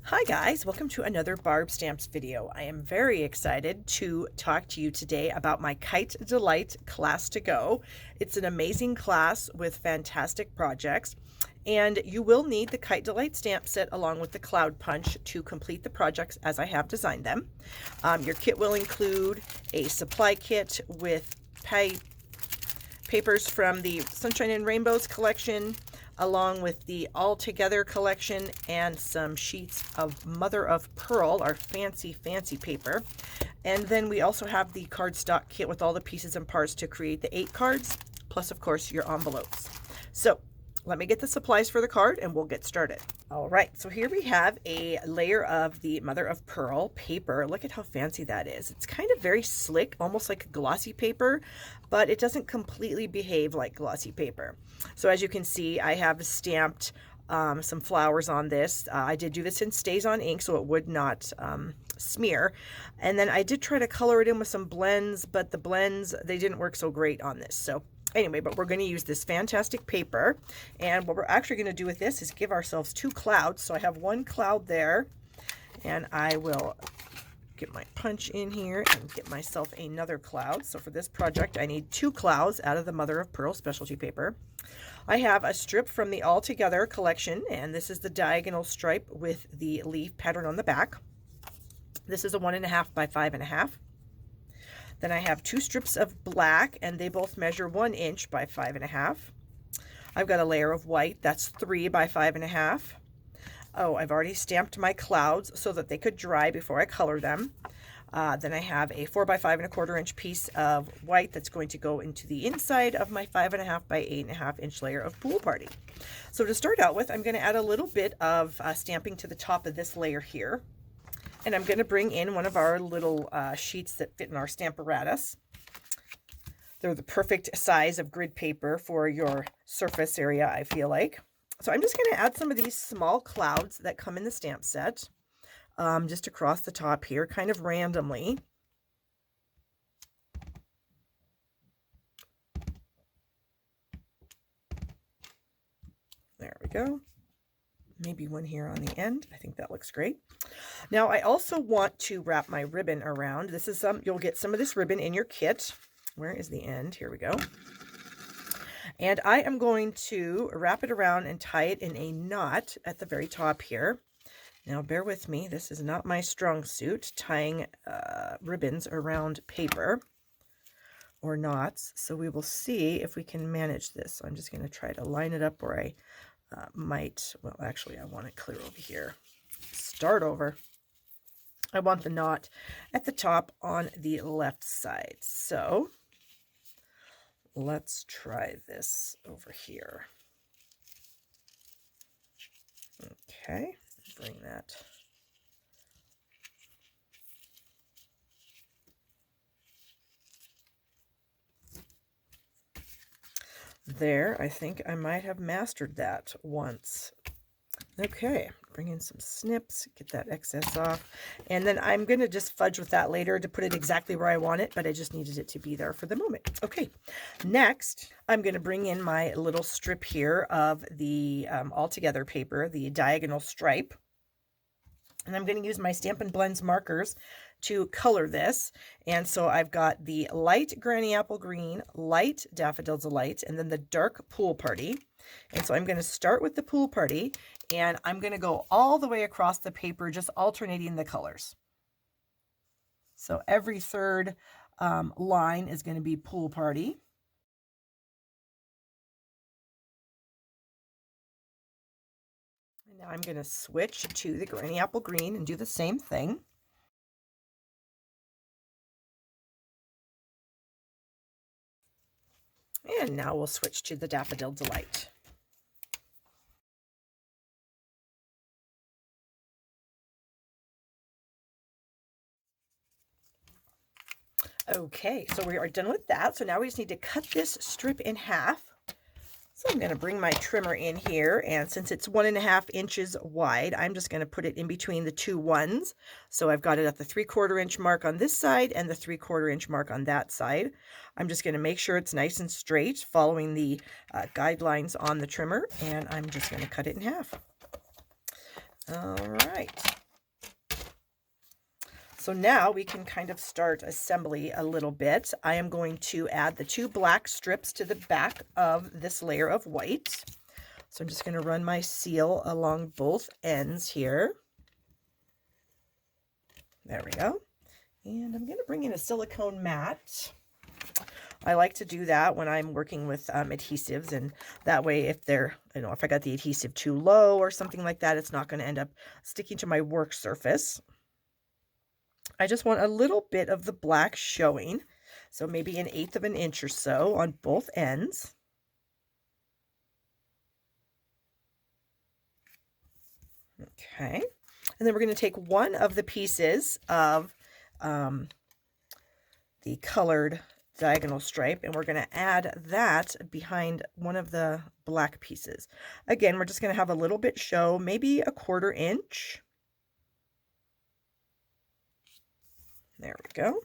Hi guys, welcome to another Barb Stamps video. I am very excited to talk to you today about my Kite Delight class to go. It's an amazing class with fantastic projects, and you will need the Kite Delight stamp set along with the Cloud Punch to complete the projects as I have designed them. Your kit will include a supply kit with papers from the Sunshine and Rainbows collection, along with the All Together collection, and some sheets of Mother of Pearl, our fancy paper. And then we also have the cardstock kit with all the pieces and parts to create the 8 cards, plus of course your envelopes. So let me get the supplies for the card and we'll get started. All right, so here we have a layer of the Mother of Pearl paper. Look at how fancy that is. It's kind of very slick, almost like glossy paper, but it doesn't completely behave like glossy paper. So as you can see, I have stamped some flowers on this. I did do this in Stays On ink so it would not smear. And then I did try to color it in with some blends, but the blends, they didn't work so great on this. So anyway, but we're going to use this fantastic paper, and what we're actually going to do with this is give ourselves 2 clouds. So I have 1 cloud there, and I will get my punch in here and get myself another cloud. So for this project I need 2 clouds out of the Mother of Pearl specialty paper. I have a strip from the All Together collection, and this is the diagonal stripe with the leaf pattern on the back. This is a 1.5 by 5.5. Then I have 2 strips of black, and they both measure 1 inch by 5.5. I've got a layer of white, that's 3 by 5.5. Oh, I've already stamped my clouds so that they could dry before I color them. Then I have a 4 by 5.25 inch piece of white that's going to go into the inside of my 5.5 by 8.5 inch layer of Pool Party. So to start out with, I'm going to add a little bit of stamping to the top of this layer here. And I'm going to bring in one of our little sheets that fit in our Stamparatus. They're the perfect size of grid paper for your surface area, I feel like. So I'm just going to add some of these small clouds that come in the stamp set, just across the top here, kind of randomly. There we go. Maybe one here on the end. I think that looks great. Now I also want to wrap my ribbon around. This is you'll get some of this ribbon in your kit. Where is the end? Here we go. And I am going to wrap it around and tie it in a knot at the very top here. Now bear with me, this is not my strong suit, tying ribbons around paper or knots. So we will see if we can manage this. So I'm just going to try to line it up where I might, well actually I want it clear over here. Start over. I want the knot at the top on the left side. So let's try this over here. Okay, bring that. There, I think I might have mastered that once. Okay, bring in some snips, get that excess off, and then I'm going to just fudge with that later to put it exactly where I want it, but I just needed it to be there for the moment. Okay, next I'm going to bring in my little strip here of the All Together paper, the diagonal stripe, and I'm going to use my Stampin' Blends markers to color this. And so I've got the light Granny Apple Green, light Daffodil Delight, and then the dark Pool Party. And so I'm going to start with the Pool Party, and I'm going to go all the way across the paper, just alternating the colors. So every third line is going to be Pool Party. And now I'm going to switch to the Granny Apple Green and do the same thing. And now we'll switch to the Daffodil Delight. Okay, so we are done with that. So now we just need to cut this strip in half. So I'm going to bring my trimmer in here, and since it's 1.5 inches wide, I'm just going to put it in between the 2 ones. So I've got it at the 3/4 inch mark on this side and the 3/4 inch mark on that side. I'm just going to make sure it's nice and straight, following the guidelines on the trimmer, and I'm just going to cut it in half. All right. So now we can kind of start assembly a little bit. I am going to add the 2 black strips to the back of this layer of white. So I'm just going to run my seal along both ends here. There we go. And I'm going to bring in a silicone mat. I like to do that when I'm working with adhesives, and that way if they're, if I got the adhesive too low or something like that, it's not going to end up sticking to my work surface. I just want a little bit of the black showing, so maybe 1/8 of an inch or so on both ends. Okay, and then we're going to take one of the pieces of the colored diagonal stripe, and we're going to add that behind one of the black pieces. Again, we're just going to have a little bit show, maybe 1/4 inch. There we go.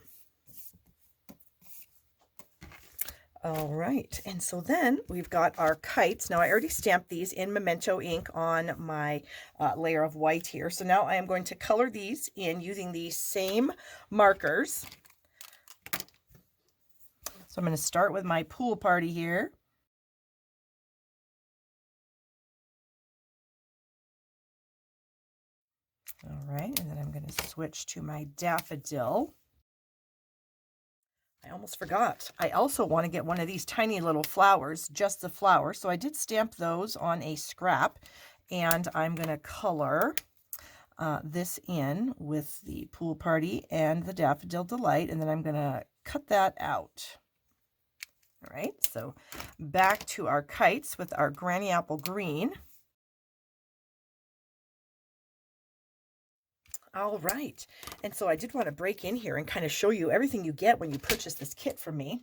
All right, and so then we've got our kites. Now I already stamped these in Memento ink on my layer of white here. So now I am going to color these in using the same markers. So I'm going to start with my pool party here. All right, and then I'm going to switch to my daffodil. I almost forgot. I also want to get one of these tiny little flowers, just the flower. So I did stamp those on a scrap, and I'm going to color this in with the pool party and the daffodil delight, and then I'm going to cut that out. All right, so back to our kites with our granny apple green. All right, and so I did want to break in here and kind of show you everything you get when you purchase this kit from me.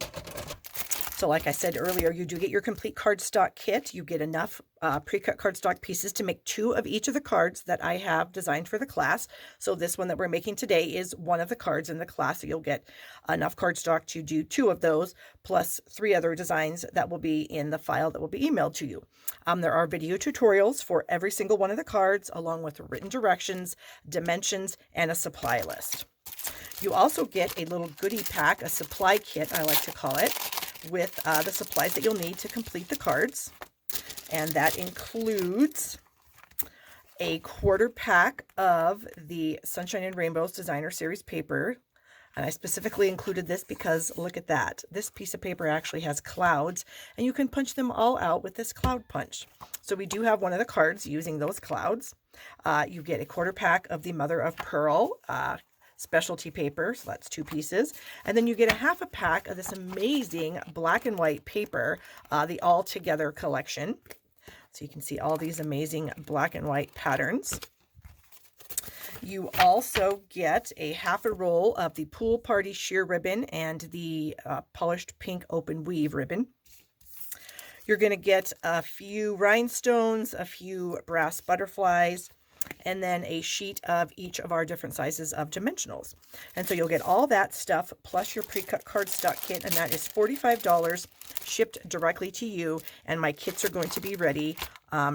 So like I said earlier, you do get your complete cardstock kit. You get enough pre-cut cardstock pieces to make 2 of each of the cards that I have designed for the class. So this one that we're making today is one of the cards in the class. So you'll get enough cardstock to do 2 of those, plus 3 other designs that will be in the file that will be emailed to you. There are video tutorials for every single one of the cards, along with written directions, dimensions, and a supply list. You also get a little goodie pack, a supply kit, I like to call it, with the supplies that you'll need to complete the cards. And that includes a 1/4 pack of the Sunshine and Rainbows Designer Series paper. And I specifically included this because look at that. This piece of paper actually has clouds, and you can punch them all out with this cloud punch. So we do have one of the cards using those clouds. You get a 1/4 pack of the Mother of Pearl specialty paper, so that's 2 pieces, and then you get a 1/2 pack of this amazing black and white paper, the All Together collection. So you can see all these amazing black and white patterns. You also get a 1/2 roll of the Pool Party sheer ribbon and the polished pink open weave ribbon. You're going to get a few rhinestones, a few brass butterflies, and then a sheet of each of our different sizes of dimensionals. And so you'll get all that stuff plus your pre-cut cardstock kit, and that is $45 shipped directly to you. And my kits are going to be ready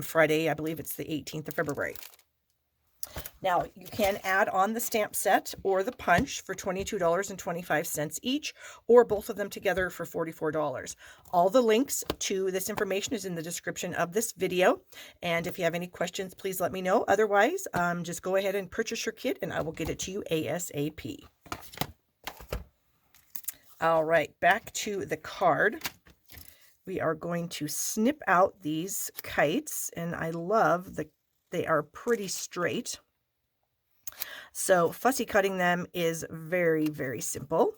Friday, I believe it's the 18th of February. Now, you can add on the stamp set or the punch for $22.25 each, or both of them together for $44. All the links to this information is in the description of this video. And if you have any questions, please let me know. Otherwise, just go ahead and purchase your kit and I will get it to you ASAP. All right, back to the card. We are going to snip out these kites, and I love they are pretty straight. So fussy cutting them is very, very simple.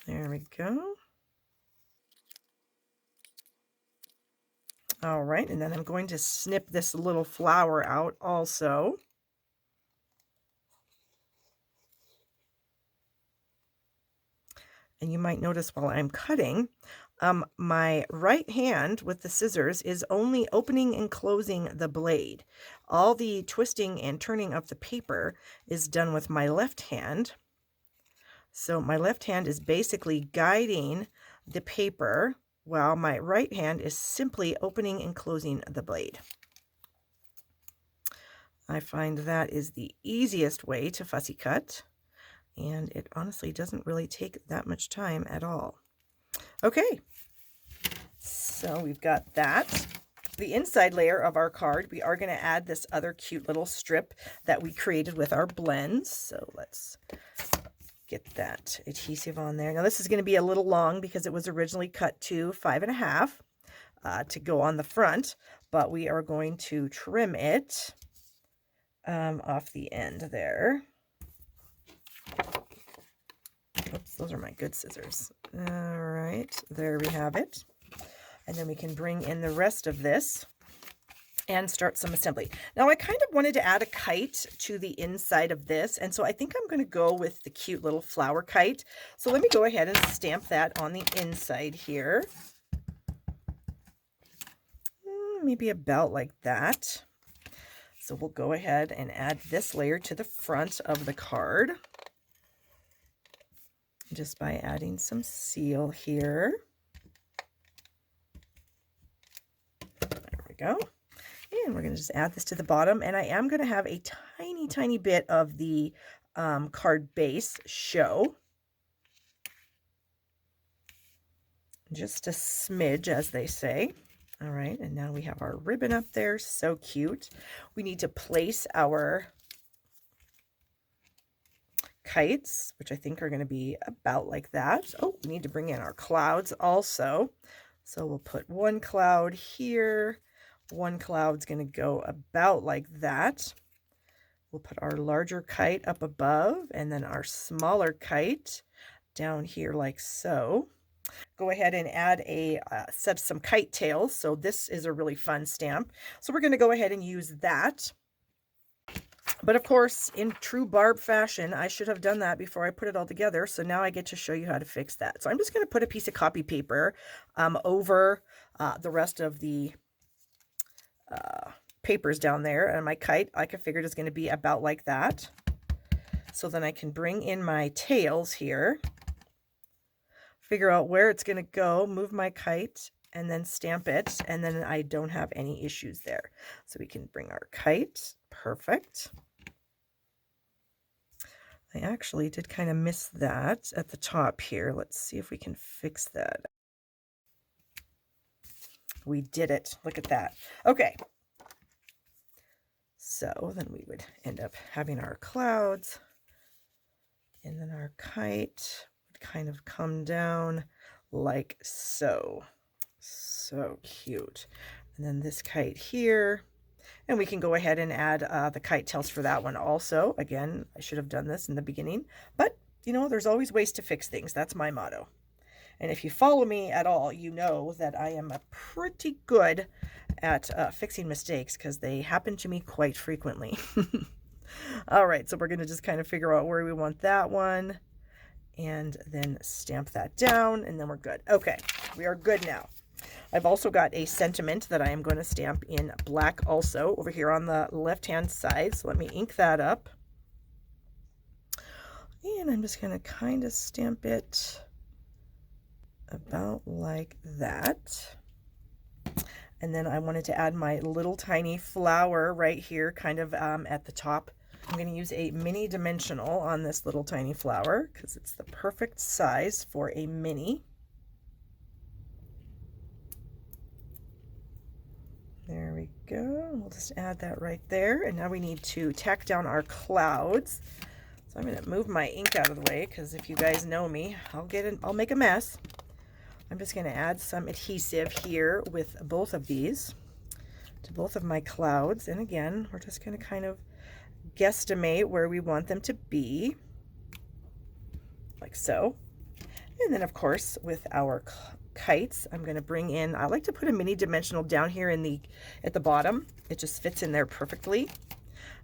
There we go. All right, and then I'm going to snip this little flower out also. And you might notice while I'm cutting, my right hand with the scissors is only opening and closing the blade. All the twisting and turning of the paper is done with my left hand. So my left hand is basically guiding the paper while my right hand is simply opening and closing the blade. I find that is the easiest way to fussy cut, and it honestly doesn't really take that much time at all. Okay, so we've got that. The inside layer of our card, we are going to add this other cute little strip that we created with our blends. So let's get that adhesive on there. Now this is going to be a little long because it was originally cut to 5.5 to go on the front, but we are going to trim it off the end there. Oops, those are my good scissors. All right, there we have it. And then we can bring in the rest of this and start some assembly. Now I kind of wanted to add a kite to the inside of this, and so I think I'm going to go with the cute little flower kite. So let me go ahead and stamp that on the inside here. Maybe about like that. So we'll go ahead and add this layer to the front of the card, just by adding some seal here. There we go. And we're going to just add this to the bottom, and I am going to have a tiny bit of the card base show. Just a smidge, as they say. All right, and now we have our ribbon up there. So cute. We need to place our kites, which I think are going to be about like that. Oh, we need to bring in our clouds also. So we'll put one cloud here. One cloud's going to go about like that. We'll put our larger kite up above, and then our smaller kite down here like so. Go ahead and add a set some kite tails. So this is a really fun stamp. So we're going to go ahead and use that. But of course, in true Barb fashion, I should have done that before I put it all together. So now I get to show you how to fix that. So I'm just going to put a piece of copy paper over the rest of the papers down there. And my kite, like I figured, is going to be about like that. So then I can bring in my tails here, figure out where it's going to go, move my kite, and then stamp it. And then I don't have any issues there. So we can bring our kite. Perfect. I actually did kind of miss that at the top here. Let's see if we can fix that. We did it. Look at that. Okay. So then we would end up having our clouds, and then our kite would kind of come down like so. So cute. And then this kite here. And we can go ahead and add the kite tails for that one also. Again, I should have done this in the beginning, but you know, there's always ways to fix things. That's my motto. And if you follow me at all, you know that I am pretty good at fixing mistakes, because they happen to me quite frequently. All right, so we're going to just kind of figure out where we want that one, and then stamp that down, and then we're good. Okay, we are good now. I've also got a sentiment that I am going to stamp in black also over here on the left-hand side. So let me ink that up. And I'm just going to kind of stamp it about like that. And then I wanted to add my little tiny flower right here, kind of at the top. I'm going to use a mini dimensional on this little tiny flower because it's the perfect size for a mini. There we go. We'll just add that right there. And now we need to tack down our clouds. So I'm going to move my ink out of the way, because if you guys know me, I'll make a mess. I'm just going to add some adhesive here with both of these to both of my clouds. And again, we're just going to kind of guesstimate where we want them to be, like so. And then of course with our kites, I'm going to bring in, I like to put a mini dimensional down here at the bottom. It just fits in there perfectly.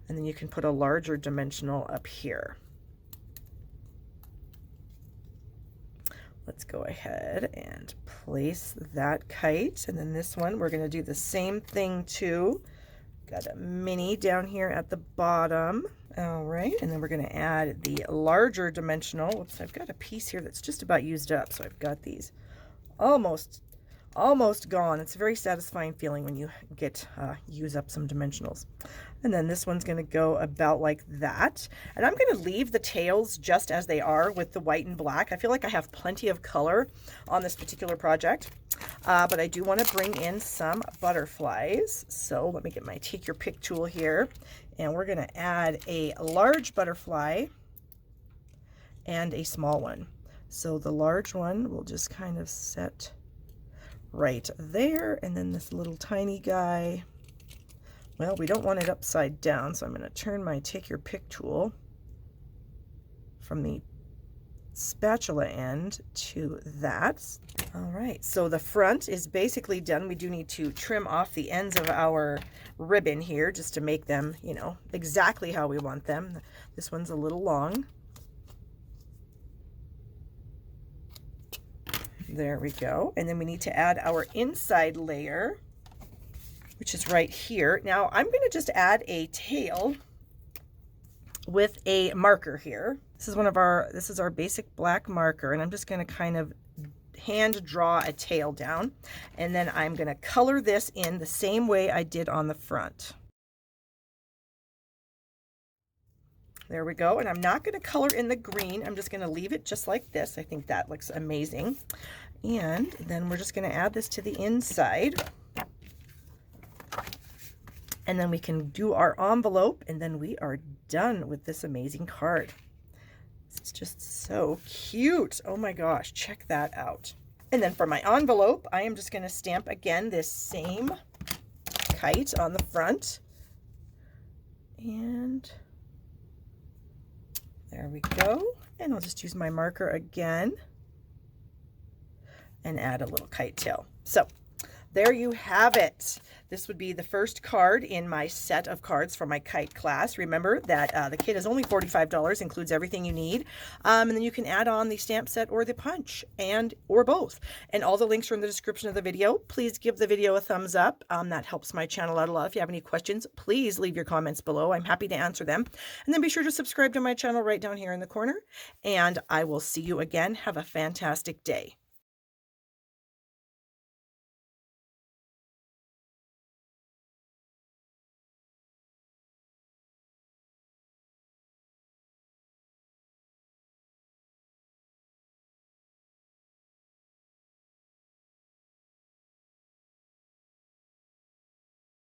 And then you can put a larger dimensional up here. Let's go ahead and place that kite. And then this one, we're going to do the same thing too. Got a mini down here at the bottom. All right, and then we're going to add the larger dimensional. Oops, I've got a piece here that's just about used up, so I've got these almost almost gone. It's a very satisfying feeling when you get use up some dimensionals. And then this one's going to go about like that. And I'm going to leave the tails just as they are with the white and black. I feel like I have plenty of color on this particular project. But I do want to bring in some butterflies. So let me get my take your pick tool here. And we're going to add a large butterfly and a small one. So the large one will just kind of set right there. And then this little tiny guy, well, we don't want it upside down, so I'm going to turn my take your pick tool from the spatula end to that. All right, so the front is basically done. We do need to trim off the ends of our ribbon here just to make them, you know, exactly how we want them. This one's a little long. There we go. And then we need to add our inside layer, which is right here. Now I'm going to just add a tail with a marker here. This is our basic black marker, and I'm just going to kind of hand draw a tail down, and then I'm going to color this in the same way I did on the front. There we go. And I'm not going to color in the green. I'm just going to leave it just like this. I think that looks amazing. And then we're just going to add this to the inside. And then we can do our envelope, and then we are done with this amazing card. It's just so cute. Oh my gosh, check that out. And then for my envelope, I am just going to stamp again this same kite on the front. And there we go. And I'll just use my marker again and add a little kite tail. So there you have it. This would be the first card in my set of cards for my kite class. Remember that the kit is only $45, includes everything you need. And then you can add on the stamp set or the punch, or both. And all the links are in the description of the video. Please give the video a thumbs up. That helps my channel out a lot. If you have any questions, please leave your comments below. I'm happy to answer them. And then be sure to subscribe to my channel right down here in the corner. And I will see you again. Have a fantastic day.